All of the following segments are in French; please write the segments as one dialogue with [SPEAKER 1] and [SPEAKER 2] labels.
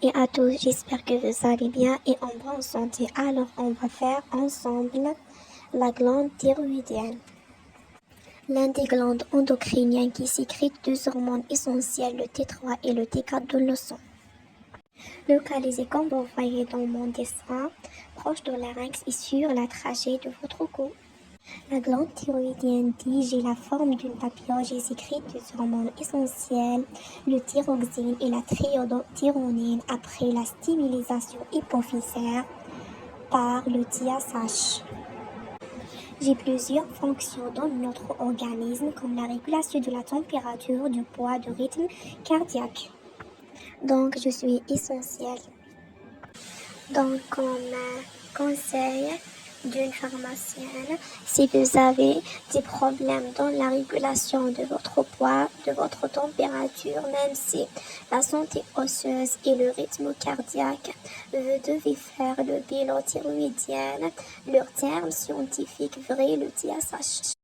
[SPEAKER 1] et à tous, j'espère que vous allez bien et en bonne santé. Alors, on va faire ensemble la glande thyroïdienne. L'une des glandes endocriniennes qui sécrète deux hormones essentielles, le T3 et le T4 dans le sang. Localisée comme vous voyez dans mon dessin, proche de larynx et sur la trachée de votre cou. La glande thyroïdienne tige la forme d'une papillote et sécrète deux hormones essentielles, le thyroxine et la thyronine, après la stimulation hypophysaire par le TSH. J'ai plusieurs fonctions dans notre organisme comme la régulation de la température, du poids, du rythme cardiaque. Donc je suis essentielle. Donc comme conseil d'une pharmacienne, si vous avez des problèmes dans la régulation de votre poids, de votre température, même si la santé osseuse et le rythme cardiaque, vous devez faire le bilan thyroïdien, leur terme scientifique vrai, le TSH.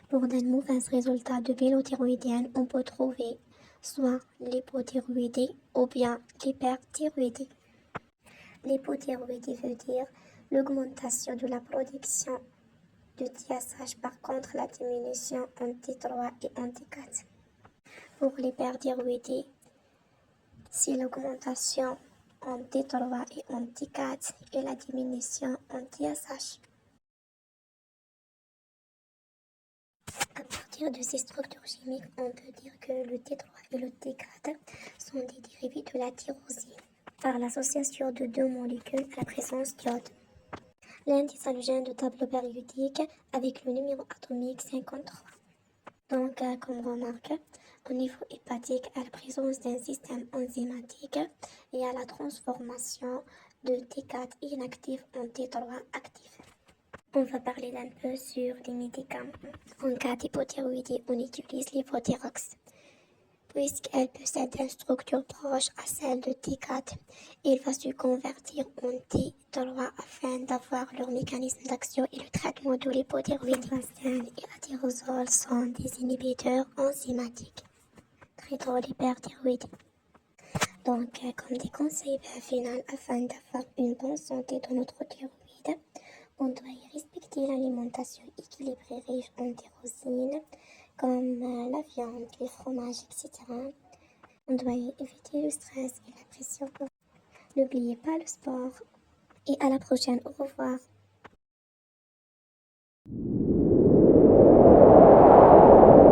[SPEAKER 1] Pour de mauvais résultats de bilan thyroïdien, on peut trouver soit l'hypothyroïdie ou bien l'hyperthyroïdie. L'hypothyroïdie veut dire l'augmentation de la production de TSH, par contre la diminution en T3 et en T4. Pour l'hyperthyroïdie, c'est l'augmentation en T3 et en T4 et la diminution en TSH. À partir de ces structures chimiques, on peut dire que le T3 et le T4 sont des dérivés de la tyrosine par l'association de deux molécules à la présence d'iode. L'un des halogènes de tableau périodique avec le numéro atomique 53. Donc, comme remarque, au niveau hépatique, à la présence d'un système enzymatique et à la transformation de T4 inactif en T3 actif. On va parler d'un peu sur les médicaments. En cas d'hypothyroïdie, on utilise l'hypothyrox. Puisqu'elle possède une structure proche à celle de T4, il va se convertir en T3 afin d'avoir leur mécanisme d'action et le traitement de l'hypothyroïdie. L'astane et la tyrosol sont des inhibiteurs enzymatiques traitant l'hyperthyroïdie. Donc, comme des conseils finaux afin d'avoir une bonne santé de notre thyroïde, on doit y respecter l'alimentation équilibrée riche en tyrosine, comme la viande, les fromages, etc. On doit éviter le stress et la pression. N'oubliez pas le sport. Et à la prochaine. Au revoir.